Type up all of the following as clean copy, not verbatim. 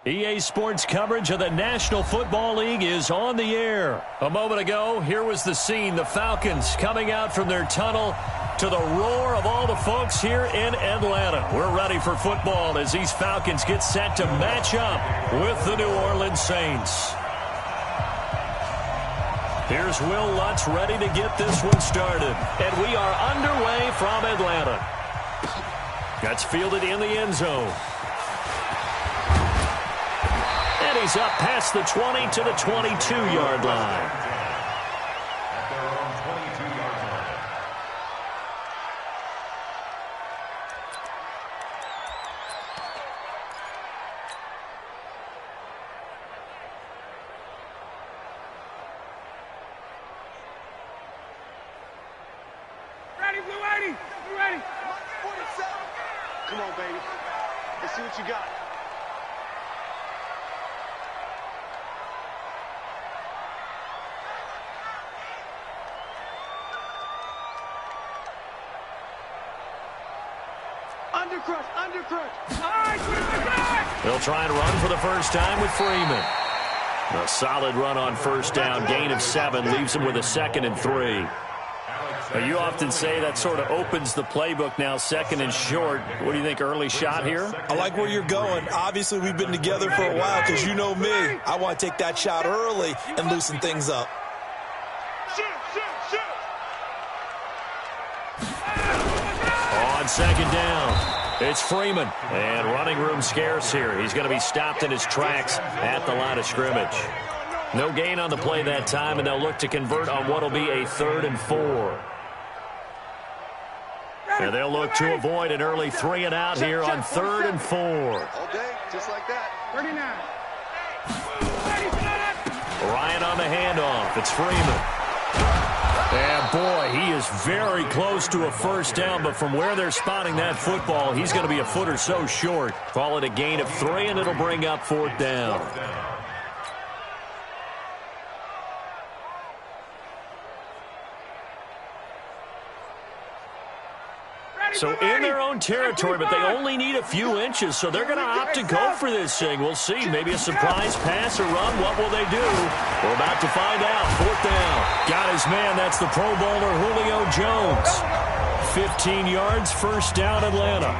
EA Sports coverage of the National Football League is on the air. A moment ago, here was the scene. The Falcons coming out from their tunnel to the roar of all the folks here in Atlanta. We're ready for football as these Falcons get set to match up with the New Orleans Saints. Here's Will Lutz ready to get this one started. And we are underway from Atlanta. That's fielded in the end zone. And he's up past the 20 to the 22-yard line. Ready, Blue 80. You ready? 47. Come on, baby. Let's see what you got. Undercrush. Nice. They'll try and run for the first time with Freeman. A solid run on first down. Gain of 7 leaves him with a 2nd and 3. You often say that sort of opens the playbook now, 2nd and short. What do you think, early shot here? I like where you're going. Obviously, we've been together for a while because you know me. I want to take that shot early and loosen things up. On 2nd down, it's Freeman. And running room scarce here. He's going to be stopped in his tracks at the line of scrimmage. No gain on the play that time, and they'll look to convert on what will be a 3rd and 4. And they'll look to avoid an early 3 and out here on 3rd and 4. All day, just like that. 39. Ryan on the handoff. It's Freeman. And, boy, he is very close to a first down, but from where they're spotting that football, he's going to be a foot or so short. Call it a gain of 3, and it'll bring up 4th down. So in their own territory, but they only need a few inches, so they're going to opt to go for this thing. We'll see. Maybe a surprise pass or run. What will they do? We're about to find out. 4th down. Got his man. That's the Pro Bowler Julio Jones. 15 yards, first down, Atlanta.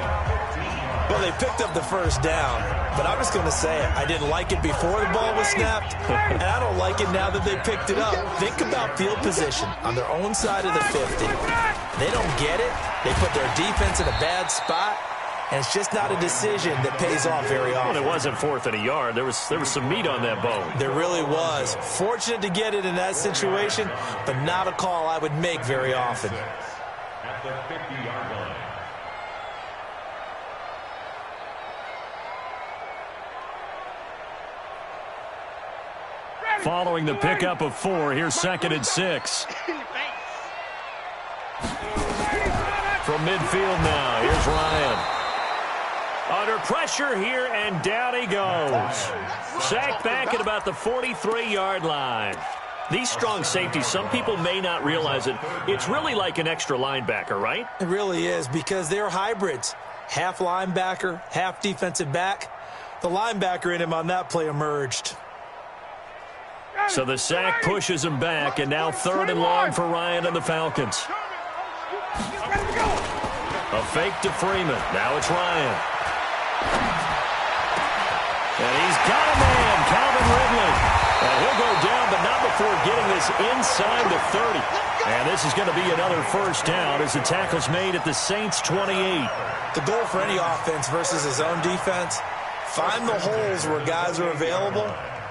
Well, they picked up the first down, but I'm just going to say it. I didn't like it before the ball was snapped, and I don't like it now that they picked it up. Think about field position on their own side of the 50. They don't get it. They put their defense in a bad spot, and it's just not a decision that pays off very often. Well, it wasn't 4th and a yard. There was some meat on that bone. There really was. Fortunate to get it in that situation, but not a call I would make very often. At the 50-yard line. Following the pickup of 4, here's 2nd and 6. From midfield now, here's Ryan. Under pressure here, and down he goes. Sacked back at about the 43-yard line. These strong safeties, some people may not realize it. It's really like an extra linebacker, right? It really is, because they're hybrids. Half linebacker, half defensive back. The linebacker in him on that play emerged. So the sack pushes him back, and now 3rd and long for Ryan and the Falcons. A fake to Freeman. Now it's Ryan. And he's got a man, Calvin Ridley. And he'll go down, but not before getting this inside the 30. And this is going to be another first down as the tackle's made at the Saints' 28. The goal for any offense versus his own defense, find the holes where guys are available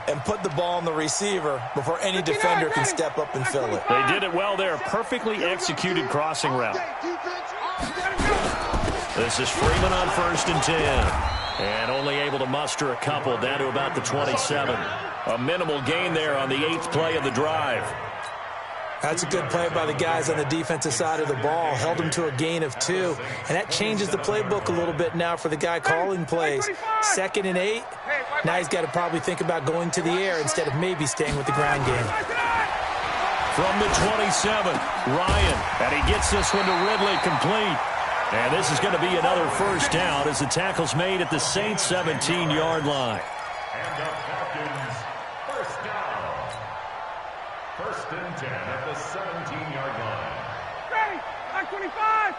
and put the ball on the receiver before any defender can step up and fill it. They did it well there. Perfectly executed crossing route. This is Freeman on 1st and 10. And only able to muster a couple down to about the 27. A minimal gain there on the 8th play of the drive. That's a good play by the guys on the defensive side of the ball. Held him to a gain of 2. And that changes the playbook a little bit now for the guy calling plays. 2nd and 8. Now he's got to probably think about going to the air instead of maybe staying with the ground game. From the 27, Ryan. And he gets this one to Ridley complete. And this is going to be another first down as the tackle's made at the Saints' 17-yard line. And the Falcons, first down. 1st and 10 at the 17-yard line. Ready, line 25.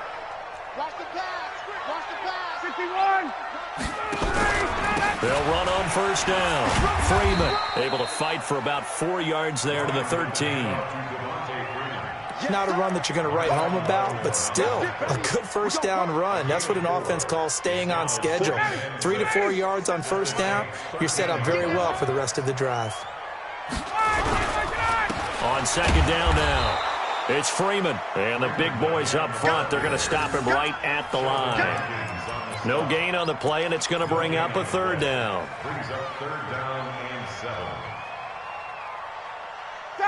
Watch the pass. Watch the pass. 51. They'll run on 1st down. Freeman able to fight for about 4 yards there to the 13. Not a run that you're going to write home about, but still a good 1st down run. That's what an offense calls staying on schedule. 3 to 4 yards on 1st down, you're set up very well for the rest of the drive. On 2nd down now, it's Freeman. And the big boys up front, they're going to stop him right at the line. No gain on the play, and it's going to bring up a 3rd down. Brings up 3rd down and 7.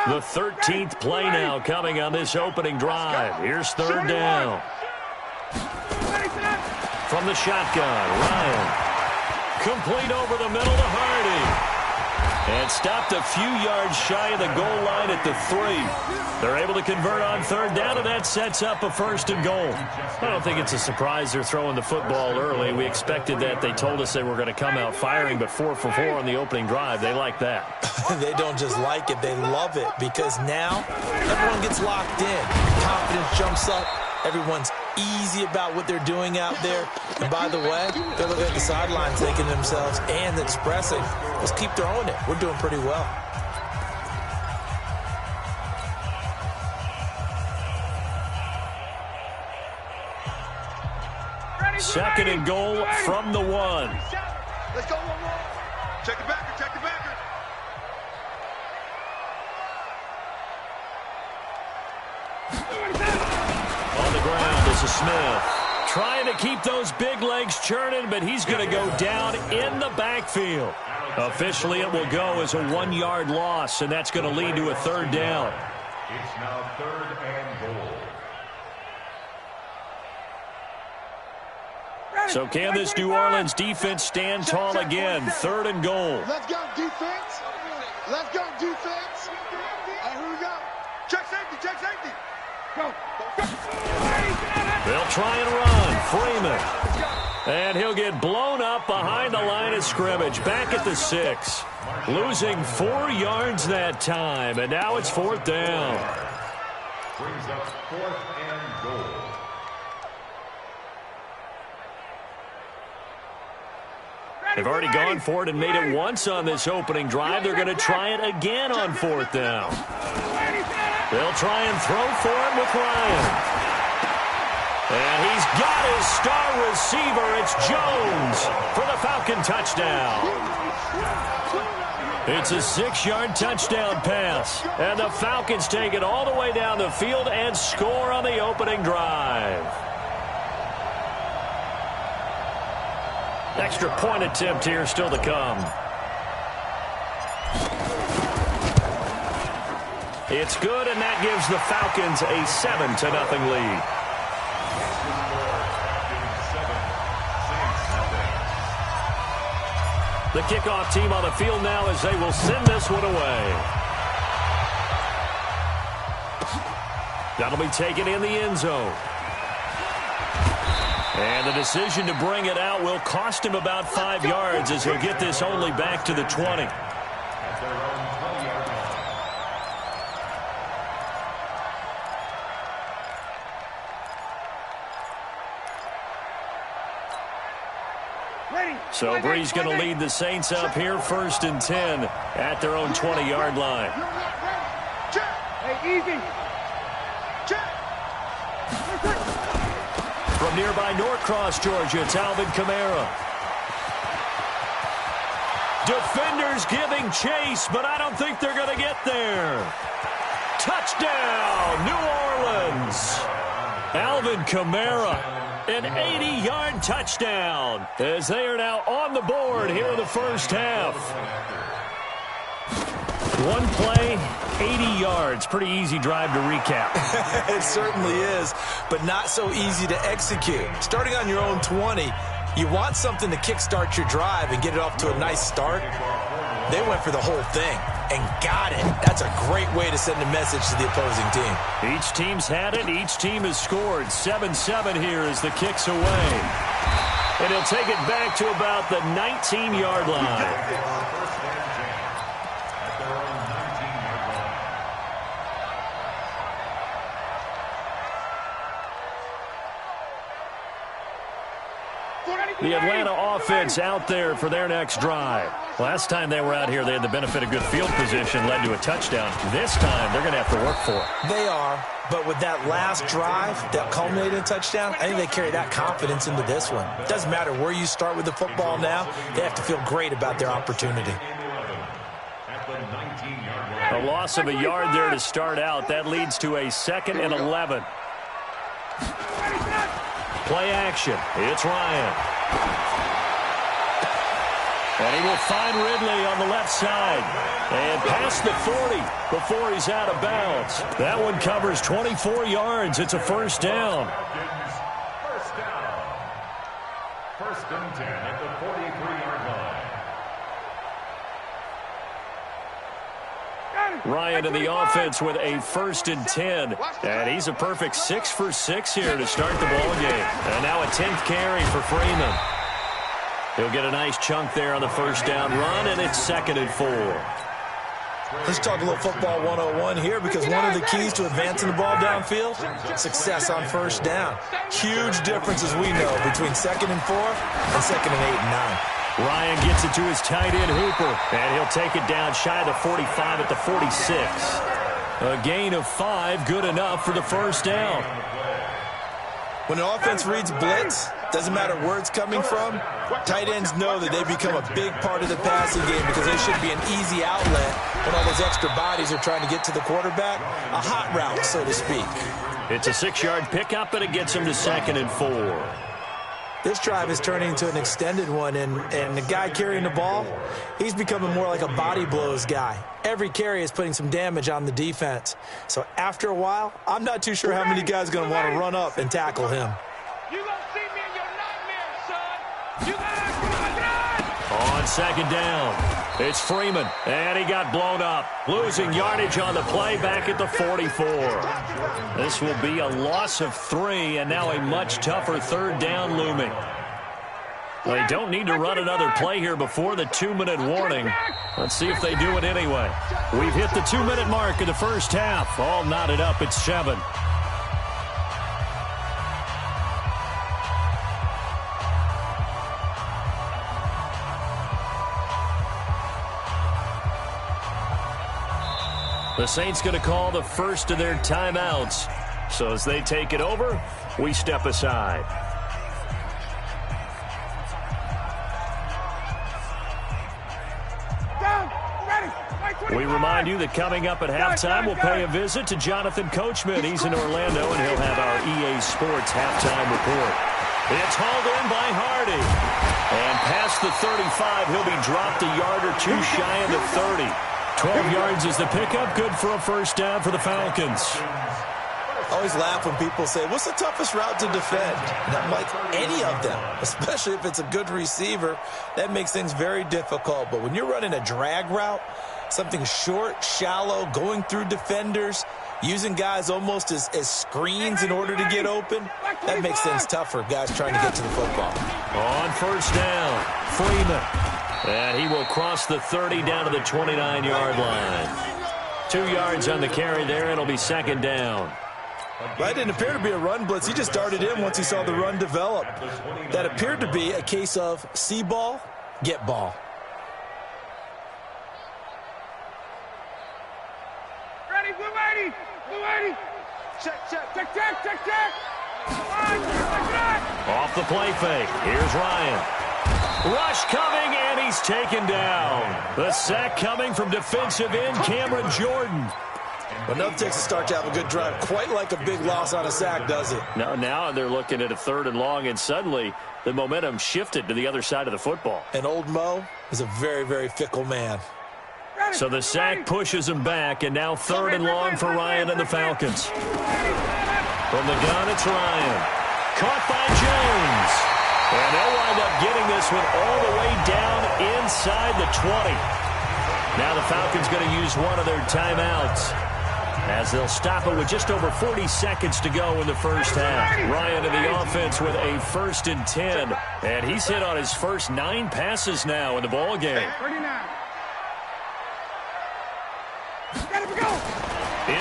The 13th play now coming on this opening drive. Here's 3rd down. From the shotgun, Ryan. Complete over the middle to Hardy. And stopped a few yards shy of the goal line at the 3. They're able to convert on 3rd down, and that sets up a 1st and goal. I don't think it's a surprise they're throwing the football early. We expected that. They told us they were going to come out firing, but 4 for 4 on the opening drive. They like that. They don't just like it, they love it, because now everyone gets locked in. Confidence jumps up. Everyone's easy about what they're doing out there. And by the way, they're looking at the sidelines thinking to themselves and expressing, let's keep throwing it. We're doing pretty well. Second and goal from the 1. Let's go, 1-1. Check the backer, check the backer. On the ground is a Smith. Trying to keep those big legs churning, but he's going to go down in the backfield. Officially, it will go as a 1-yard loss, and that's going to lead to a 3rd down. It's now 3rd and goal. So can this New Orleans defense stand tall again? 3rd and goal. Let's go, defense. Let's go, defense. And here we go. Check safety, check safety. Go. They'll try and run. Freeman. And he'll get blown up behind the line of scrimmage. Back at the 6. Losing 4 yards that time. And now it's 4th down. Brings up 4th and goal. They've already gone for it and made it once on this opening drive. They're going to try it again on 4th down. They'll try and throw for him with Ryan. And he's got his star receiver. It's Jones for the Falcon touchdown. It's a 6-yard touchdown pass. And the Falcons take it all the way down the field and score on the opening drive. Extra point attempt here still to come. It's good, and that gives the Falcons a 7-0 lead. The kickoff team on the field now as they will send this one away. That'll be taken in the end zone. And the decision to bring it out will cost him about 5 yards as he'll get this only back to the 20. So Bree's going to lead the Saints up here 1st and 10 at their own 20-yard line. Hey, easy. From nearby Norcross, Georgia, it's Alvin Kamara. Defenders giving chase, but I don't think they're going to get there. Touchdown, New Orleans. Alvin Kamara. An 80-yard touchdown as they are now on the board here in the first half. One play, 80 yards. Pretty easy drive to recap. It certainly is, but not so easy to execute. Starting on your own 20, you want something to kickstart your drive and get it off to a nice start. They went for the whole thing and got it. That's a great way to send a message to the opposing team. Each team's had it. Each team has scored. 7-7 here as the kick's away. And he'll take it back to about the 19-yard line. The Atlanta offense out there for their next drive. Last time they were out here, they had the benefit of good field position, led to a touchdown. This time, they're going to have to work for it. They are, but with that last drive that culminated in a touchdown, I think they carry that confidence into this one. It doesn't matter where you start with the football now. They have to feel great about their opportunity. A loss of a yard there to start out. That leads to a 2nd and 11. Play action. It's Ryan. And he will find Ridley on the left side. And past the 40 before he's out of bounds. That one covers 24 yards. It's a first down. First down. 1st and 10 at the 43-yard line. Ryan in the offense with a 1st and 10. And he's a perfect 6 for 6 here to start the ball game. And now a 10th carry for Freeman. He'll get a nice chunk there on the first down run, and it's 2nd and 4. Let's talk a little football 101 here, because one of the keys to advancing the ball downfield, success on first down. Huge difference, as we know, between 2nd and 4 and 2nd and 8 and 9. Ryan gets it to his tight end, Hooper, and he'll take it down shy of the 45 at the 46. A gain of 5, good enough for the first down. When an offense reads blitz, doesn't matter where it's coming from, tight ends know that they become a big part of the passing game, because they should be an easy outlet when all those extra bodies are trying to get to the quarterback. A hot route, so to speak. It's a 6-yard pickup, and it gets him to 2nd and 4. This drive is turning into an extended one, and the guy carrying the ball, he's becoming more like a body blows guy. Every carry is putting some damage on the defense. So after a while, I'm not too sure how many guys are going to want to run up and tackle him. You gonna see me in your nightmares, son. You gotta On 2nd down, it's Freeman, and he got blown up. Losing yardage on the play back at the 44. This will be a loss of 3, and now a much tougher 3rd down looming. They don't need to run another play here before the 2-minute warning. Let's see if they do it anyway. We've hit the 2-minute mark of the first half. All knotted up at 7. The Saints going to call the first of their timeouts. So as they take it over, we step aside. We remind you that coming up at halftime, we'll pay a visit to Jonathan Coachman. He's in Orlando, and he'll have our EA Sports halftime report. It's hauled in by Hardy. And past the 35, he'll be dropped a yard or two shy of the 30. 12 yards is the pickup. Good for a first down for the Falcons. I always laugh when people say, what's the toughest route to defend? And I'm like, any of them, especially if it's a good receiver. That makes things very difficult. But when you're running a drag route, something short, shallow, going through defenders, using guys almost as screens in order to get open, that makes things tough for guys trying to get to the football. On first down, Freeman. And he will cross the 30 down to the 29-yard line. 2 yards on the carry there. It'll be 2nd down. That didn't appear to be a run blitz. He just darted in once he saw the run develop. That appeared to be a case of see ball, get ball. Ready, blue 80. Blue 80. Check, check, check, check, check, check. Off the play fake. Here's Ryan. Rush coming, and he's taken down. The sack coming from defensive end Cameron Jordan. But nothing takes a start to have a good drive. Quite like a big loss on a sack, does it? Now they're looking at a 3rd and long, and suddenly the momentum shifted to the other side of the football. And old Mo is a very, very fickle man. So the sack pushes him back, and now 3rd and long for Ryan and the Falcons. From the gun, it's Ryan. Caught by Jones. And they'll wind up getting this one all the way down inside the 20. Now the Falcons going to use one of their timeouts, as they'll stop it with just over 40 seconds to go in the first half. Ryan in the offense with a 1st and 10. And he's hit on his first 9 passes now in the ball game. 39.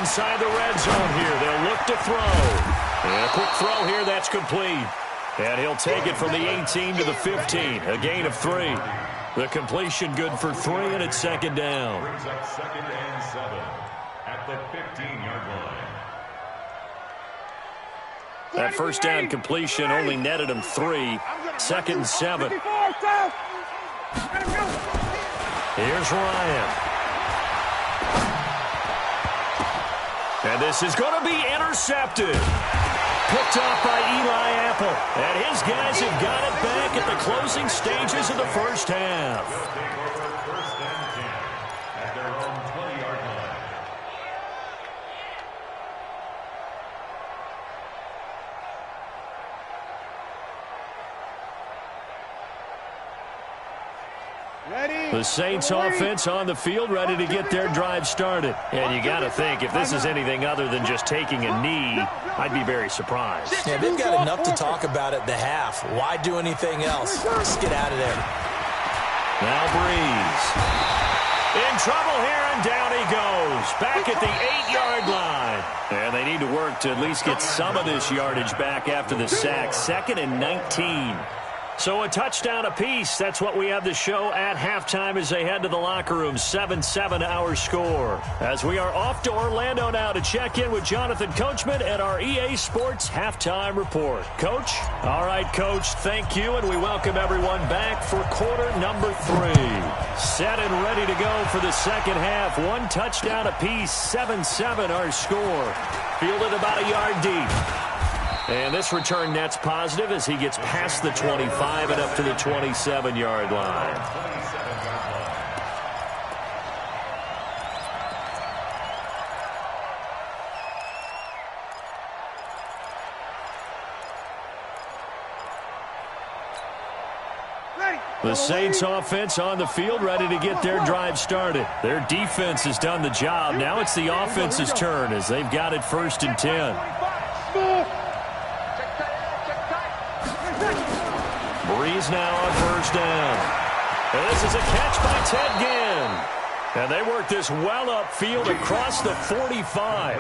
Inside the red zone here, they'll look to throw. And a quick throw here, that's complete. And he'll take it from the 18 to the 15, a gain of 3. The completion good for 3, and it's second down. Brings up 2nd and 7 at the 15-yard line. That first down completion only netted him 3. 2nd and 7. Here's Ryan. And this is going to be intercepted. Picked off by Eli Apple. And his guys have got it back at the closing stages of the first half. They'll take over 1st and 10 at their own 20-yard line. The Saints offense on the field, ready to get their drive started. And you got to think, if this is anything other than just taking a knee, I'd be very surprised. Yeah, they've got enough to talk about at the half. Why do anything else? Just get out of there. Now Breeze. In trouble here, and down he goes. Back at the 8-yard line. And they need to work to at least get some of this yardage back after the sack. 2nd and 19. So a touchdown apiece. That's what we have to show at halftime as they head to the locker room. 7-7 our score. As we are off to Orlando now to check in with Jonathan Coachman at our EA Sports Halftime Report. Coach? All right, Coach, thank you, and we welcome everyone back for quarter number 3. Set and ready to go for the second half. 1 touchdown apiece. 7-7 our score. Fielded about a yard deep. And this return net's positive as he gets past the 25 and up to the 27-yard line. The Saints offense on the field, ready to get their drive started. Their defense has done the job. Now it's the offense's turn as they've got it 1st and 10. Breeze now on 1st down. And this is a catch by Ted Ginn. And they work this well upfield across the 45.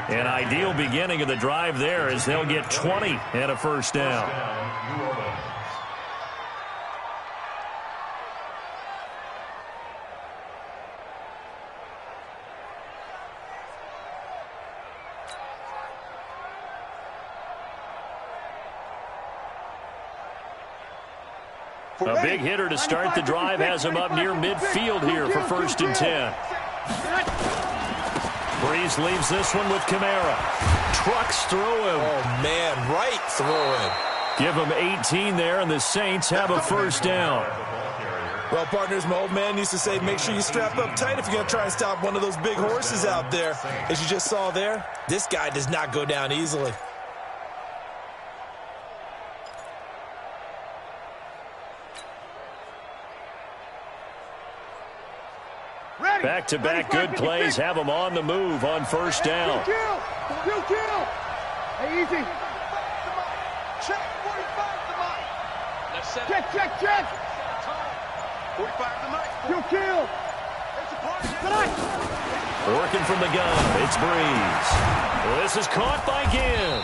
An ideal beginning of the drive there as they'll get 20 and a 1st down. A big hitter to start the drive has him up near midfield here for 1st and 10. Breeze leaves this one with Kamara. Trucks through him. Oh, man, right through him. Give him 18 there, and the Saints have a 1st down. Well, partners, my old man used to say, make sure you strap up tight if you're going to try and stop one of those big horses out there. As you just saw there, this guy does not go down easily. Back-to-back good plays have them on the move on 1st down. Hey, easy. Check. 45 check. 45 the mic. Kill. Working from the gun, it's Breeze. This is caught by Ginn.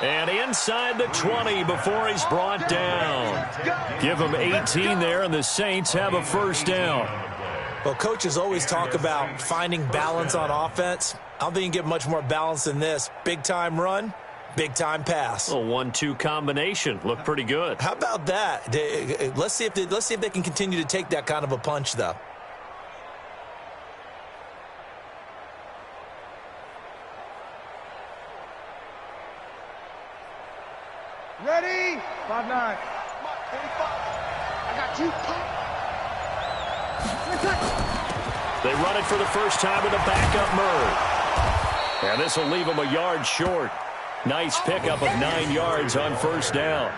And inside the 20 before he's brought down. Give him 18 there, and the Saints have a 1st down. Well, coaches always talk about finding balance on offense. I don't think you can get much more balance than this. Big-time run, big-time pass. A 1-2 combination. Looked pretty good. How about that? Let's see if they can continue to take that kind of a punch, though. Ready? 5-9. 45. I got you. They run it for the first time with a backup Murray. And this will leave him a yard short. Nice pickup of 9 yards on 1st down.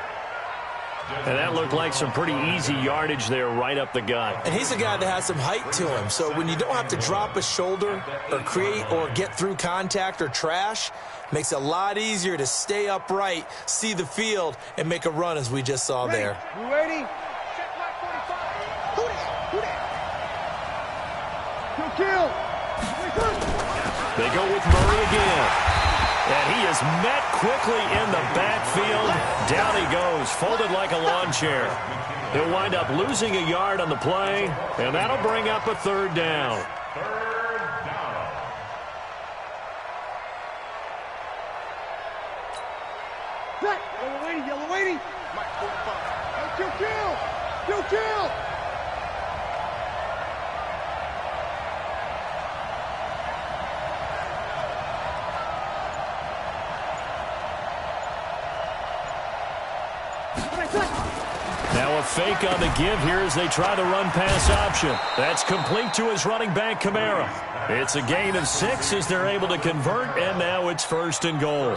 And that looked like some pretty easy yardage there right up the gut. And he's a guy that has some height to him. So when you don't have to drop a shoulder or create or get through contact or trash, makes it a lot easier to stay upright, see the field, and make a run as we just saw there. You ready? Kill. They go with Murray again. And he is met quickly in the backfield. Down he goes, folded like a lawn chair. He'll wind up losing a yard on the play, and that'll bring up a third down. Yellow 80. Kill. Now a fake on the give here as they try the run-pass option. That's complete to his running back, Kamara. It's a gain of 6 as they're able to convert, and now it's 1st and goal.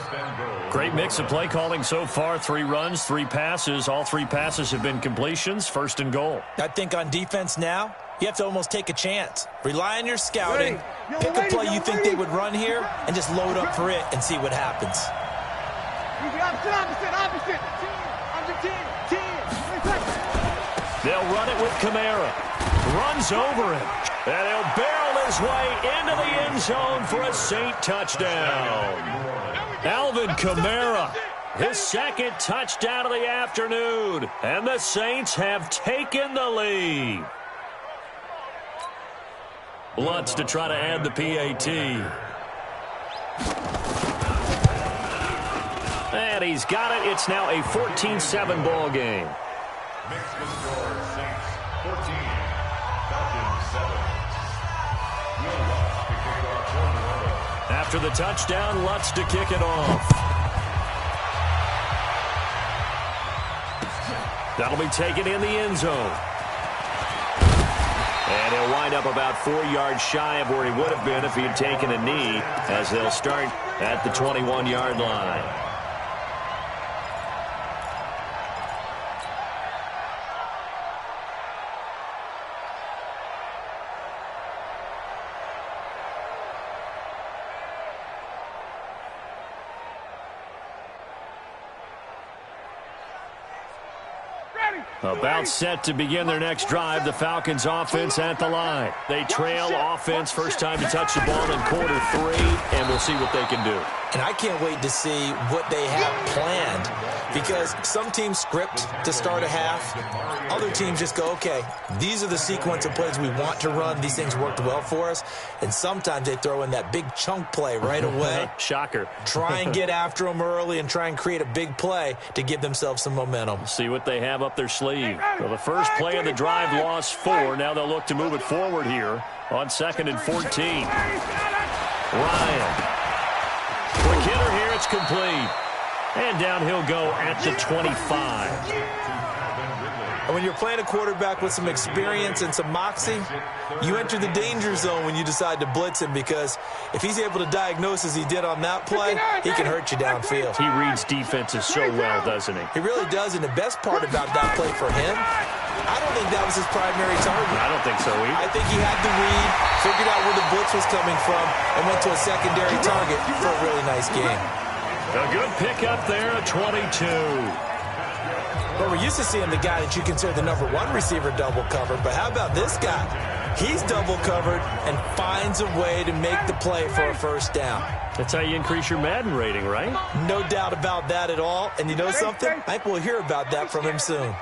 Great mix of play calling so far. 3 runs, 3 passes. All 3 passes have been completions. 1st and goal. I think on defense now, you have to almost take a chance. Rely on your scouting. Pick a play you think they would run here, and just load up for it and see what happens. Opposite. They'll run it with Kamara. Runs over him. And he'll barrel his way into the end zone for a Saint touchdown. Alvin Kamara, his 2nd touchdown of the afternoon. And the Saints have taken the lead. Lutz to try to add the PAT. And he's got it. It's now a 14-7 ball game. After the touchdown, Lutz to kick it off. That'll be taken in the end zone. And he'll wind up about 4 yards shy of where he would have been if he had taken a knee, as they'll start at the 21-yard line. About set to begin their next drive, the Falcons offense at the line. They trail offense, first time to touch the ball in quarter 3, and we'll see what they can do. And I can't wait to see what they have planned, because some teams script to start a half. Other teams just go, okay, these are the sequence of plays we want to run. These things worked well for us. And sometimes they throw in that big chunk play right away. Shocker. Try and get after them early and try and create a big play to give themselves some momentum. See what they have up their sleeve. Well, the first play of the drive lost 4. Now they'll look to move it forward here on 2nd and 14. Ryan. Quick hitter here. It's complete. And down he'll go at the 25. And when you're playing a quarterback with some experience and some moxie, you enter the danger zone when you decide to blitz him, because if he's able to diagnose as he did on that play, he can hurt you downfield. He reads defenses so well, doesn't he? He really does, and the best part about that play for him, I don't think that was his primary target. I don't think so either. I think he had the read, figured out where the blitz was coming from, and went to a secondary target for a really nice game. A good pickup there, a 22. Well, we're used to seeing the guy that you consider the #1 receiver double covered, but how about this guy? He's double covered and finds a way to make the play for a first down. That's how you increase your Madden rating, right? No doubt about that at all. And you know something? I think we'll hear about that from him soon.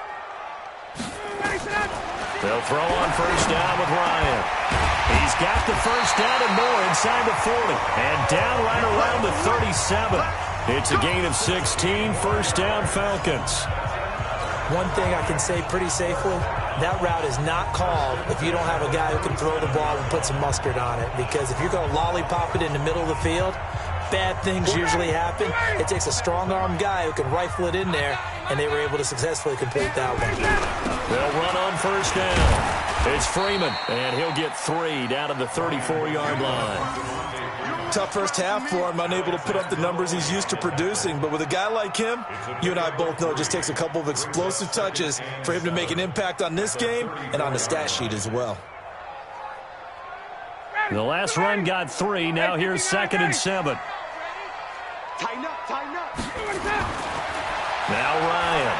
They'll throw on first down with Ryan. He's got the first down and more inside the 40. And down right around the 37. It's a gain of 16, first down Falcons. One thing I can say pretty safely, that route is not called if you don't have a guy who can throw the ball and put some mustard on it. Because if you're going to lollipop it in the middle of the field, bad things usually happen. It takes a strong-armed guy who can rifle it in there, and they were able to successfully complete that one. They'll run on first down. It's Freeman, and he'll get 3 down to the 34-yard line. Tough first half for him, unable to put up the numbers he's used to producing. But with a guy like him, you and I both know it just takes a couple of explosive touches for him to make an impact on this game and on the stat sheet as well. The last run got 3. Now here's 2nd and 7. Tighten up. Now Ryan.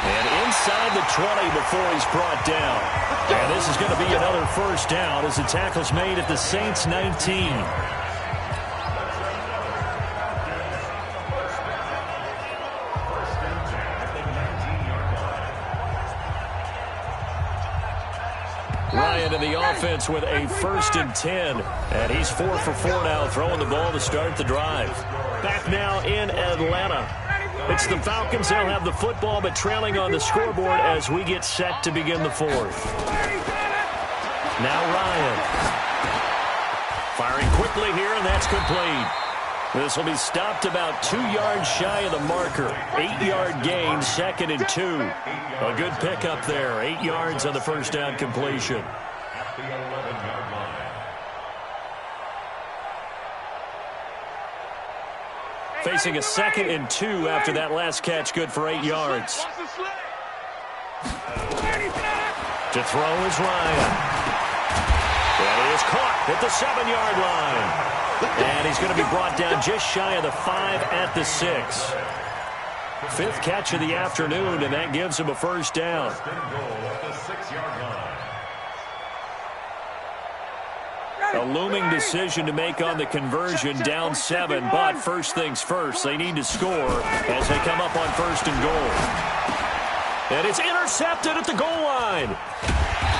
And inside the 20 before he's brought down. And this is going to be another first down as the tackle's made at the Saints 19. Ryan in the offense with a 1st and 10. And he's 4 for 4 now, throwing the ball to start the drive. Back now in Atlanta. It's the Falcons. They'll have the football, but trailing on the scoreboard as we get set to begin the 4th. Now Ryan. Firing quickly here, and that's complete. This will be stopped about 2 yards shy of the marker. 8-yard gain, 2nd and 2. A good pickup there. 8 yards on the first down completion. At the 11-yard line. Facing a 2nd and 2 after that last catch, good for 8 yards. To throw is Ryan. And he is caught at the 7-yard line. And he's going to be brought down just shy of the 5 at the 6. 5th catch of the afternoon, and that gives him a first down. First and goal at the 6-yard line. A looming decision to make on the conversion, down 7. But first things first, they need to score as they come up on 1st and goal. And it's intercepted at the goal line.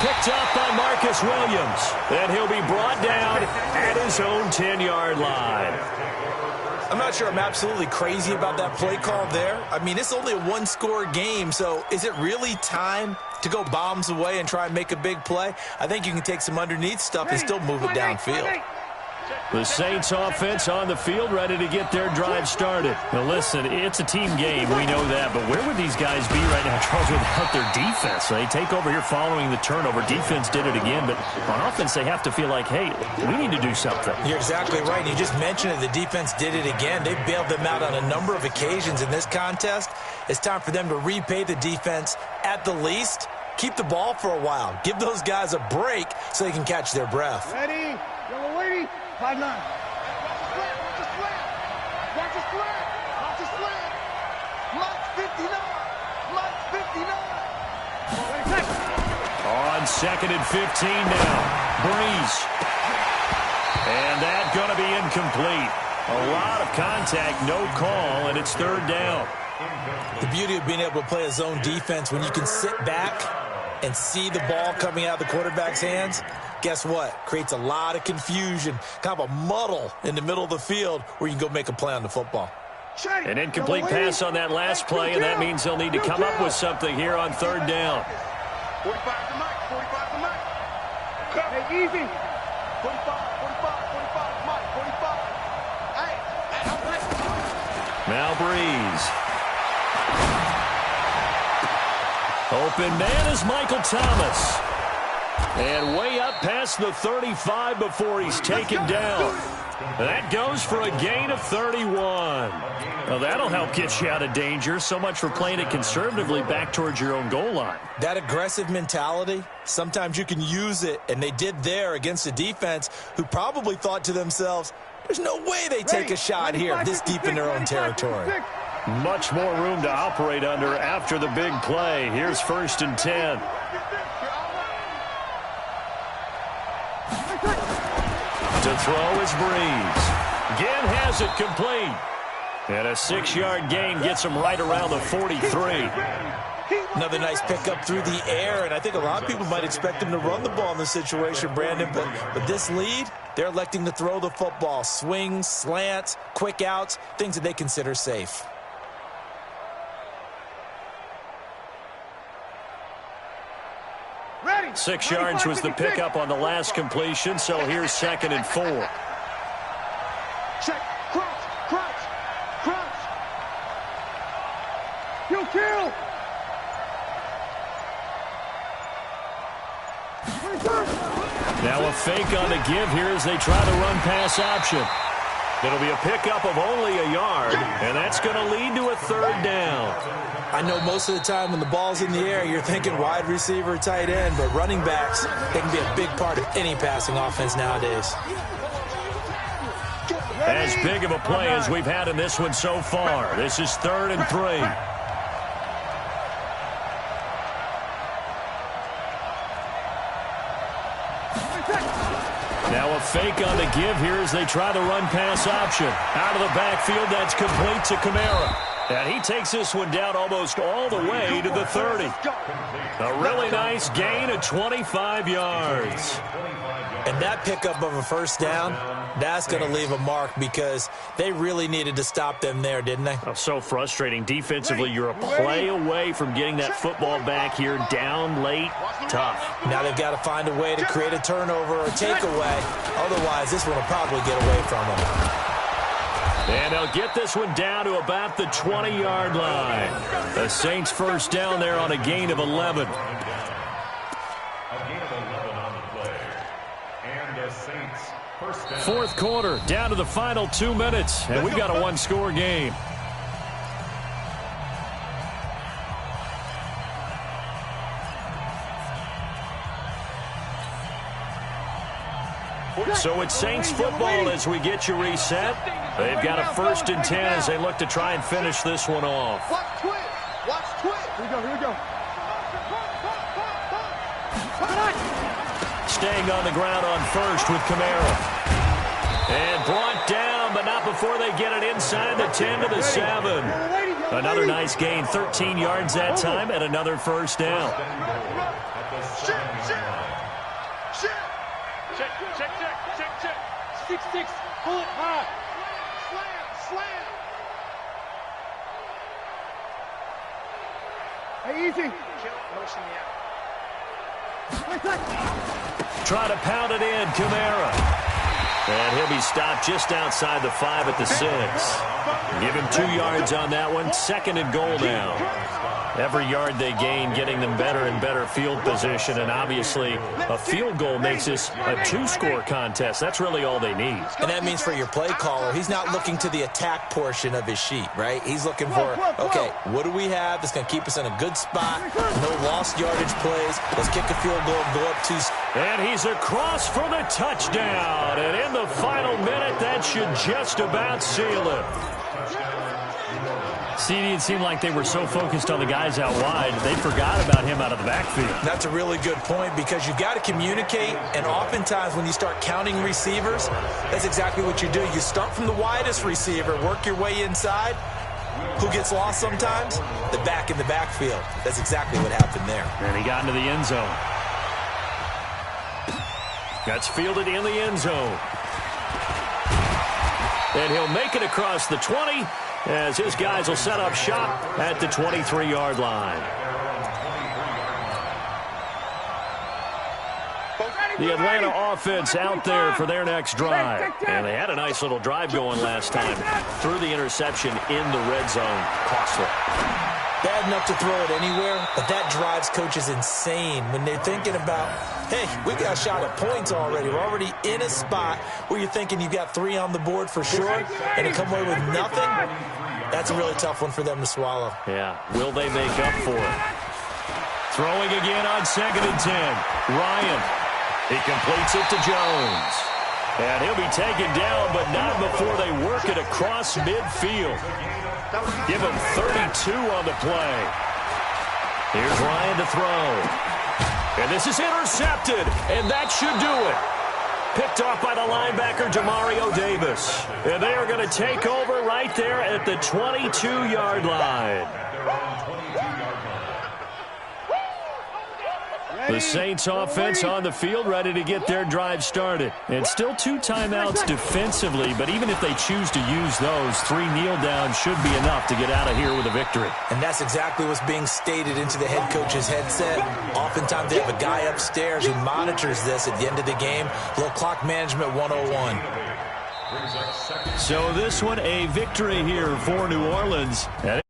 Picked up by Marcus Williams. And he'll be brought down at his own 10-yard line. I'm not sure I'm absolutely crazy about that play call there. I mean, it's only a 1-score game, so is it really time to go bombs away and try and make a big play? I think you can take some underneath stuff and still move it downfield. The Saints offense on the field, ready to get their drive started. Now listen, it's a team game, we know that, but where would these guys be right now, Charles, without their defense? They take over here following the turnover. Defense did it again, but on offense they have to feel like, hey, we need to do something. You're exactly right. You just mentioned it. The defense did it again. They bailed them out on a number of occasions in this contest. It's time for them to repay the defense at the least. Keep the ball for a while. Give those guys a break so they can catch their breath. Ready? Yellow lady. 5-9. Watch the slant. Watch the slant. Watch the slant. Mike's 59. Mike's 59. On 2nd and 15 now. Breeze. And that's going to be incomplete. A lot of contact, no call, and it's 3rd down. The beauty of being able to play a zone defense when you can sit back and see the ball coming out of the quarterback's hands, guess what? Creates a lot of confusion, kind of a muddle in the middle of the field where you can go make a play on the football. An incomplete pass on that last play, and that means they'll need to come up with something here on 3rd down. 45 to Mike. 45 to Mike. Hey, easy. 45 to Mike. 45. Hey, Now Breeze. Open man is Michael Thomas. And way up past the 35 before he's taken down. That goes for a gain of 31. Well, that'll help get you out of danger. So much for playing it conservatively back towards your own goal line. That aggressive mentality, sometimes you can use it, and they did there against a defense who probably thought to themselves, there's no way they take a shot here this deep in their own territory. Much more room to operate under after the big play. Here's 1st and 10. To throw is Breeze. Again has it complete. And a 6-yard gain gets him right around the 43. Another nice pickup through the air, and I think a lot of people might expect him to run the ball in this situation, Brandon, but this lead, they're electing to throw the football. Swings, slants, quick outs, things that they consider safe. Ready. 6 yards was the pickup on the last completion, so here's 2nd and 4. Check. Crouch. Kill. Now a fake on the give here as they try the run pass option. It'll be a pickup of only a yard, and that's going to lead to a 3rd down. I know most of the time when the ball's in the air, you're thinking wide receiver, tight end, but running backs, they can be a big part of any passing offense nowadays. As big of a play as we've had in this one so far. This is 3rd and 3. Now a fake on the give here as they try the run pass option. Out of the backfield, that's complete to Kamara. And he takes this one down almost all the way to the 30. A really nice gain of 25 yards. And that pickup of a first down, that's going to leave a mark because they really needed to stop them there, didn't they? Oh, so frustrating. Defensively, you're a play away from getting that football back here. Down late, tough. Now they've got to find a way to create a turnover or takeaway. Otherwise, this one will probably get away from them. And they'll get this one down to about the 20-yard line. The Saints first down there on a gain of 11. Fourth quarter, down to the final 2 minutes, and we've got a one-score game. So it's Saints football as we get you reset. They've got a 1st and 10 as they look to try and finish this one off. Watch twist. Watch twist. Here we go. Staying on the ground on first with Kamara. And brought down, but not before they get it inside the 10 to the 7. Another nice gain, 13 yards that time, and another first down. Check. Pull it high. Slam. Hey, easy. Motion me out. Try to pound it in, Kamara. And he'll be stopped just outside the 5 at the 6. Give him 2 yards on that one. 2nd and goal now. Every yard they gain getting them better and better field position. And obviously a field goal makes this a 2-score contest. That's really all they need. And that means for your play caller, he's not looking to the attack portion of his sheet, right? He's looking for, okay, what do we have that's going to keep us in a good spot? No lost yardage plays. Let's kick a field goal and go up 2. And he's across for the touchdown. And in the final minute, that should just about seal it. CD, it seemed like they were so focused on the guys out wide, they forgot about him out of the backfield. That's a really good point because you've got to communicate, and oftentimes when you start counting receivers, that's exactly what you do. You start from the widest receiver, work your way inside. Who gets lost sometimes? The back in the backfield. That's exactly what happened there. And he got into the end zone. That's fielded in the end zone. And he'll make it across the 20 as his guys will set up shop at the 23-yard line. The Atlanta offense out there for their next drive. And they had a nice little drive going last time. Threw the interception in the red zone. Costly. Bad enough to throw it anywhere, but that drives coaches insane when they're thinking about, hey, we got a shot at points already. We're already in a spot where you're thinking you've got 3 on the board for sure, and to come away with nothing, that's a really tough one for them to swallow. Yeah, will they make up for it? Throwing again on 2nd and 10. Ryan, he completes it to Jones. And he'll be taken down, but not before they work it across midfield. Give him 32 on the play. Here's Ryan to throw. And this is intercepted, and that should do it. Picked off by the linebacker, Demario Davis. And they are going to take over right there at the 22-yard line. The Saints offense on the field ready to get their drive started. And still 2 timeouts defensively, but even if they choose to use those, 3 kneel downs should be enough to get out of here with a victory. And that's exactly what's being stated into the head coach's headset. Oftentimes they have a guy upstairs who monitors this at the end of the game. Little clock management 101. So this one a victory here for New Orleans. And